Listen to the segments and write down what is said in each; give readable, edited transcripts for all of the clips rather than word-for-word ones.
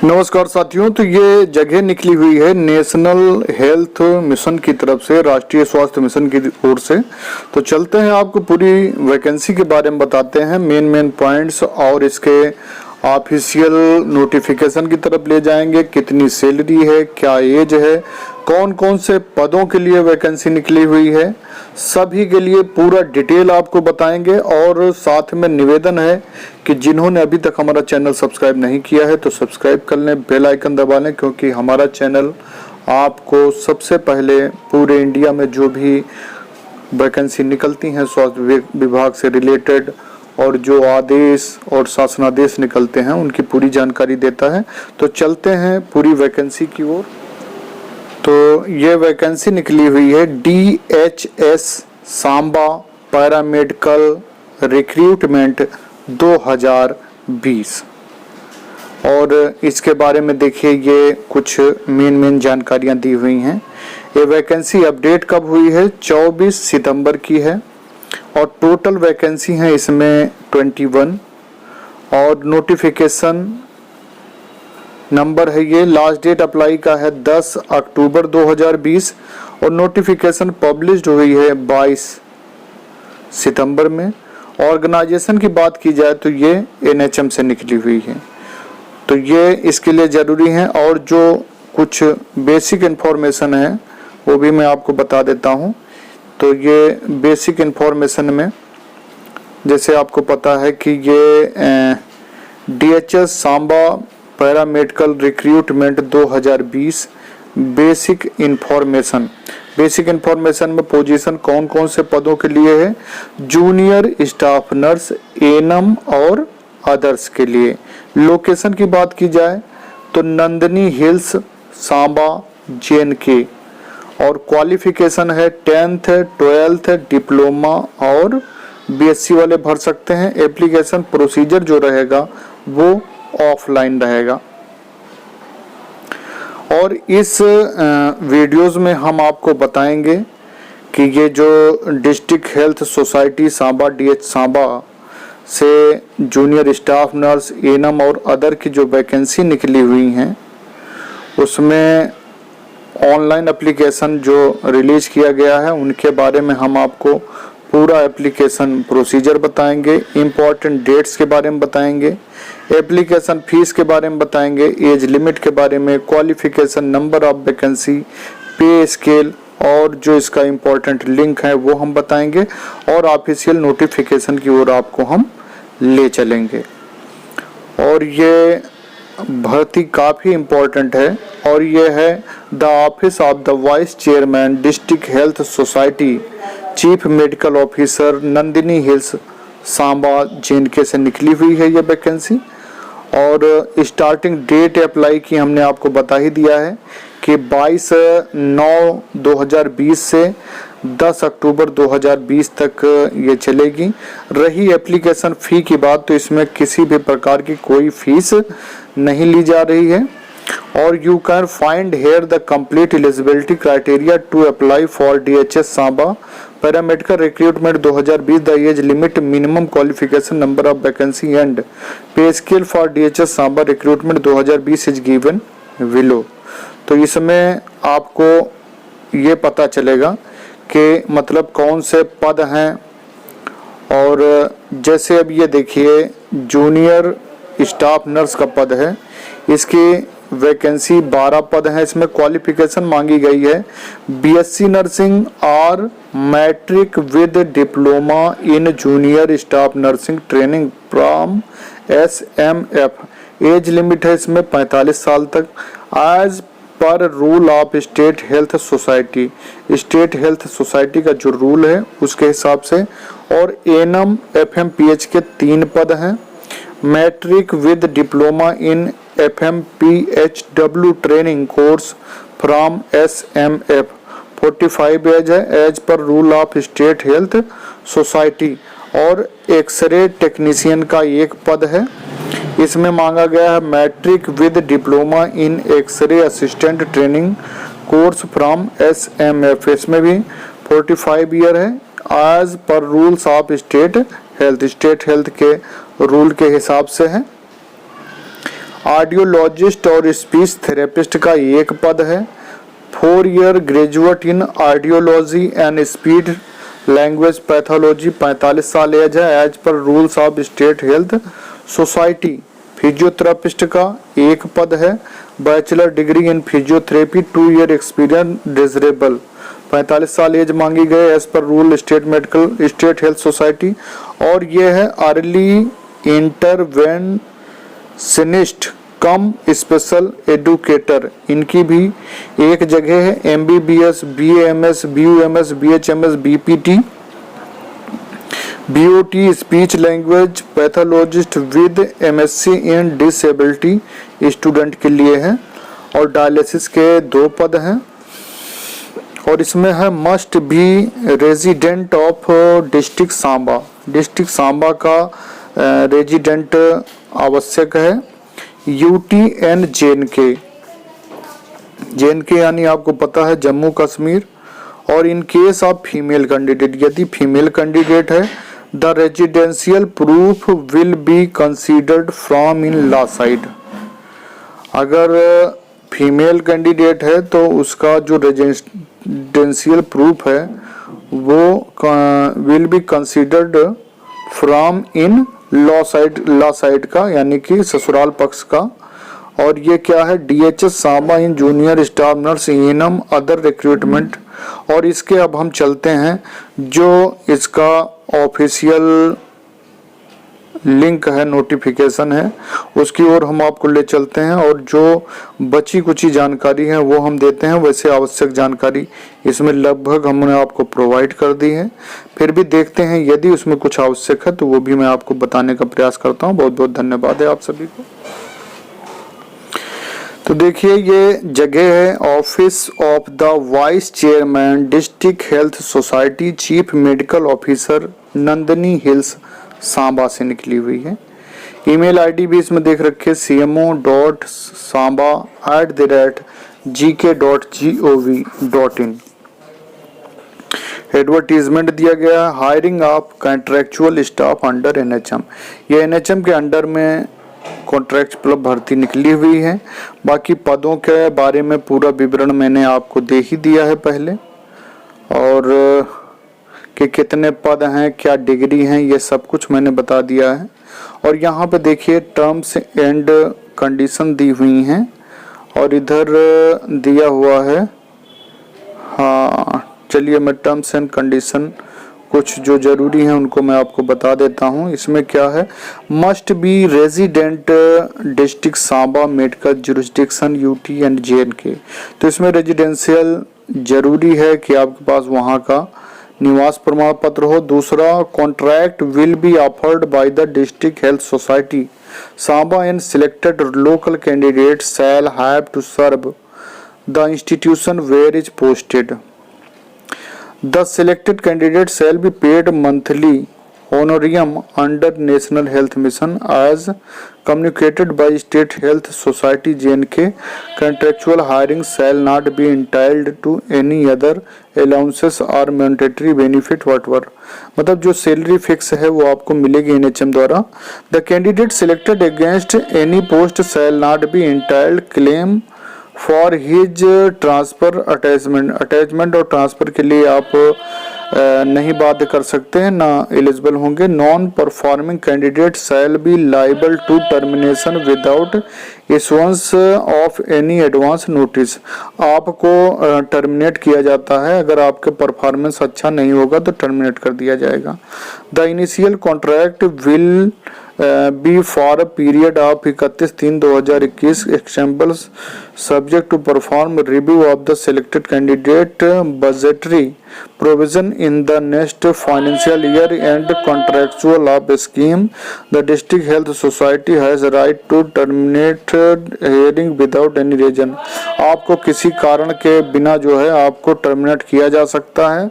नमस्कार साथियों। तो ये जगह निकली हुई है नेशनल हेल्थ मिशन की तरफ से, राष्ट्रीय स्वास्थ्य मिशन की ओर से। तो चलते हैं, आपको पूरी वैकेंसी के बारे में बताते हैं, मेन पॉइंट्स, और इसके ऑफिशियल नोटिफिकेशन की तरफ ले जाएंगे। कितनी सैलरी है, क्या एज है, कौन कौन से पदों के लिए वैकेंसी निकली हुई है, सभी के लिए पूरा डिटेल आपको बताएंगे। और साथ में निवेदन है कि जिन्होंने अभी तक हमारा चैनल सब्सक्राइब नहीं किया है तो सब्सक्राइब कर लें, बेल आइकन दबा लें, क्योंकि हमारा चैनल आपको सबसे पहले पूरे इंडिया में जो भी वैकेंसी निकलती हैं स्वास्थ्य विभाग से रिलेटेड, और जो आदेश और शासनादेश निकलते हैं उनकी पूरी जानकारी देता है। तो चलते हैं पूरी वैकेंसी की ओर। तो ये वैकेंसी निकली हुई है DHS सांबा पैरामेडिकल रिक्रूटमेंट 2020, और इसके बारे में देखिए ये कुछ मेन जानकारियां दी हुई हैं। ये वैकेंसी अपडेट कब हुई है? 24 सितंबर की है, और टोटल वैकेंसी है इसमें 21, और नोटिफिकेशन नंबर है ये। लास्ट डेट अप्लाई का है 10 अक्टूबर 2020, और नोटिफिकेशन पब्लिश्ड हुई है 22 सितंबर में। ऑर्गेनाइजेशन की बात की जाए तो ये NHM से निकली हुई है, तो ये इसके लिए ज़रूरी है। और जो कुछ बेसिक इन्फॉर्मेशन है वो भी मैं आपको बता देता हूँ। तो ये बेसिक इन्फॉर्मेशन में जैसे आपको पता है कि ये DHS Samba paramedical recruitment 2020 basic information में पोजीशन कौन कौन से पदों के लिए है? जूनियर स्टाफ नर्स, एएनएम और अदर्स के लिए। लोकेशन की बात की जाए तो नंदिनी हिल्स, सांबा, JNK, और क्वालिफिकेशन है 10th 12th डिप्लोमा और BSc वाले भर सकते हैं। एप्लीकेशन प्रोसीजर जो रहेगा वो ऑफलाइन रहेगा। और इस वीडियोस में हम आपको बताएंगे कि ये जो district health society Samba DH Samba से जूनियर स्टाफ नर्स, एएनएम और अदर की जो वैकेंसी निकली हुई हैं उसमें ऑनलाइन एप्लीकेशन जो रिलीज किया गया है उनके बारे में हम आपको पूरा एप्लीकेशन प्रोसीजर बताएंगे, इम्पोर्टेंट डेट्स के बारे में बताएंगे, एप्लीकेशन फीस के बारे में बताएंगे, एज लिमिट के बारे में, क्वालिफिकेशन, नंबर ऑफ वैकेंसी, पे स्केल, और जो इसका इम्पोर्टेंट लिंक है वो हम बताएंगे, और ऑफिशियल नोटिफिकेशन की ओर आपको हम ले चलेंगे। और ये भर्ती काफ़ी इम्पोर्टेंट है, और ये है the office of the vice chairman district health society, chief medical officer, Nandini hills, Samba, JNK से निकली हुई है ये वैकेंसी। और स्टार्टिंग डेट अप्लाई की हमने आपको बता ही दिया है कि 22/9/2020 से 10 अक्टूबर 2020 तक ये चलेगी। रही एप्लीकेशन फ़ी की बात तो इसमें किसी भी प्रकार की कोई फीस नहीं ली जा रही है। और you can find here the complete eligibility criteria to apply for DHS Samba paramedical recruitment 2020, the age limit, minimum qualification, number of vacancy and pay scale for DHS Samba recruitment 2020 is given below. तो इसमें आपको ये पता चलेगा कि मतलब कौन से पद हैं। और जैसे अब ये देखिए जूनियर स्टाफ नर्स का पद है, इसकी वैकेंसी 12 पद हैं। इसमें क्वालिफिकेशन मांगी गई है BSc नर्सिंग और matric with diploma in junior staff nursing training from SMF। Age limit है इसमें 45 साल तक, एज पर rule of state health society, state health society का जो रूल है उसके हिसाब से। और एएनएम FMPH के 3 पद हैं। Matric with diploma in FMPHW training course from SMF, 45 age है, as per rule of state health society. और एक्सरे टेक्नीशियन का 1 पद है। इसमें मांगा गया है matric with diploma in x-ray assistant training course from SMF, इसमें भी 45 ईयर है, as per rules of state health के रूल के हिसाब से है। ऑडियोलॉजिस्ट और स्पीच थेरेपिस्ट का एक पद है। 4 year graduate in audiology and speech language pathology 45 साल एज है as per rules of state health society. Physiotherapist का एक पद है। Bachelor degree in physiotherapy 2 year experience desirable 45 साल एज मांगी गए as per rule state health society. और ये है अर्ली इंटरवेंशनिस्ट कम स्पेशल एडुकेटर, इनकी भी एक जगह है। MBBS, BAMS, BUMS, BHMS, BPT, BOT speech language pathologist with MSc in disability student के लिए है। और डायलिसिस के 2 पद हैं। और इसमें है must be resident of district Samba. District Samba का रेजिडेंट आवश्यक है। UTN JNK यानी आपको पता है जम्मू कश्मीर। और in case of female candidate, यदि फीमेल कैंडिडेट है the residential proof will be considered from in law side. अगर फीमेल कैंडिडेट है तो उसका जो रेजिडेंशियल प्रूफ है वो will be considered from in law side का, यानी कि ससुराल पक्ष का। और ये क्या है, DHS सांबा इन junior staff nurse annum other recruitment. और इसके अब हम चलते हैं जो इसका ऑफिशियल लिंक है, नोटिफिकेशन है, उसकी ओर हम आपको ले चलते हैं। और जो बची कुची जानकारी है वो हम देते हैं। वैसे आवश्यक जानकारी इसमें लगभग हमने आपको प्रोवाइड कर दी है, फिर भी देखते हैं यदि उसमें कुछ आवश्यक है तो वो भी मैं आपको बताने का प्रयास करता हूँ। बहुत बहुत धन्यवाद है आप सभी को। तो देखिए ये जगह है office of the vice chairman district health society chief medical officer Nandini hills Samba से निकली हुई है। ईमेल आईडी भी इसमें देख रखे cmo.samba@gk.gov.in। एडवर्टीजमेंट दिया गया है hiring of contractual staff under NHM। ये NHM के अंडर में कॉन्ट्रैक्ट भर्ती निकली हुई है। बाकी पदों के बारे में पूरा विवरण मैंने आपको दे ही दिया है पहले, और कि कितने पद हैं, क्या डिग्री हैं, ये सब कुछ मैंने बता दिया है। और यहाँ पे देखिए टर्म्स एंड कंडीशन दी हुई हैं और इधर दिया हुआ है। हाँ चलिए मैं टर्म्स एंड कंडीशन कुछ जो जरूरी हैं उनको मैं आपको बता देता हूँ। इसमें क्या है, must be resident district Samba medical jurisdiction UT and JNK। तो इसमें रेजिडेंशियल जरूरी है कि आपके पास वहाँ का निवास प्रमाण पत्र हो। दूसरा, contract will be offered by the district health society Samba and selected local candidate shall have to serve the institution where is posted. The selected candidate shall be paid monthly honorarium under National Health Mission as communicated by State Health Society JNK. Contractual hiring shall not be entitled to any other allowances or mandatory benefit whatever। मतलब जो salary fix है वो आपको मिलेगी NHM द्वारा। The candidate selected against any post shall not be entitled claim for his transfer attachment और transfer के लिए आप नहीं बाध्य कर सकते हैं, ना एलिजिबल होंगे। Non performing candidate shall be liable to termination without issuance of any advance notice. आपको टर्मिनेट किया जाता है, अगर आपके परफॉर्मेंस अच्छा नहीं होगा तो टर्मिनेट कर दिया जाएगा। The initial contract will be for a period of 31/3/2021 extendable subject to perform review of the selected candidate budgetary provision in the next financial year and contractual of scheme. The district health society has right to terminate hearing without any reason। आपको किसी कारण के बिना जो है आपको terminate किया जा सकता है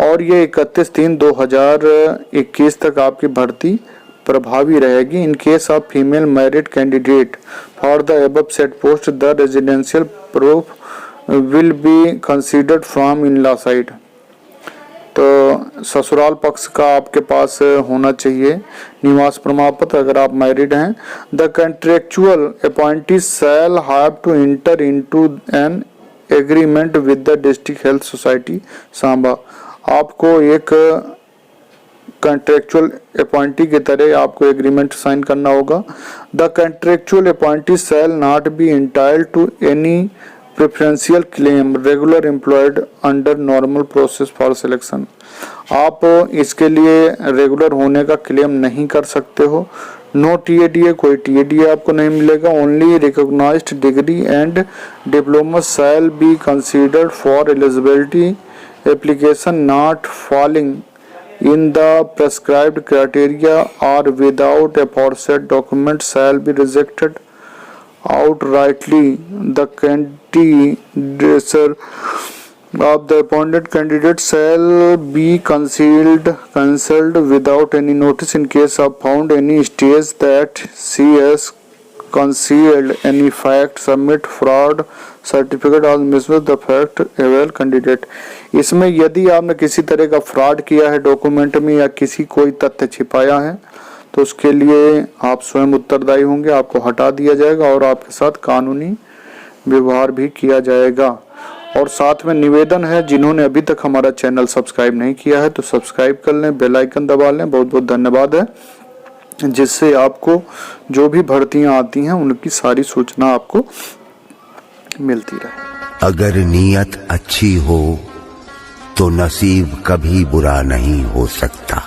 और ये 31/3/2021 तक आपकी भर्ती प्रभावी रहेगी। In case of female married candidate for the above set post the residential proof will be considered from in law side. तो ससुराल पक्ष का आपके पास होना चाहिए निवास प्रमाण पत्र अगर आप मैरिड हैं। The contractual appointee shall have to enter into an agreement with the district health society Samba. आपको एक कंट्रेक्चुअल अपॉइंटी की तरह आपको एग्रीमेंट साइन करना होगा। The contractual appointee shall not be entitled to any preferential claim regular employed under normal process for selection. आप इसके लिए रेगुलर होने का क्लेम नहीं कर सकते हो। नो टीएडीए, कोई टीएडीए आपको नहीं मिलेगा। Only recognized degree and diploma shall be considered for eligibility application not falling in the prescribed criteria or without aforesaid document shall be rejected outrightly. The candidature of the appointed candidate shall be cancelled without any notice in case of found any stage that she has concealed any fact, submit fraud certificate और misuse the fact avail candidate. इसमें यदि आपने किसी तरह का fraud किया है document में या किसी कोई तथ्य छिपाया है तो उसके लिए आप स्वयं उत्तरदायी होंगे, आपको हटा दिया जाएगा और आपके साथ कानूनी व्यवहार भी किया जाएगा। और साथ में निवेदन है, जिन्होंने अभी तक हमारा चैनल सब्सक्राइब नहीं किया है तो सब्सक्राइब कर लें, बेल आइकन दबा लें। बहुत बहुत धन्यवाद है, जिससे आपको जो भी भर्तियां आती हैं उनकी सारी सूचना आपको मिलती रहे। अगर नीयत अच्छी हो तो नसीब कभी बुरा नहीं हो सकता।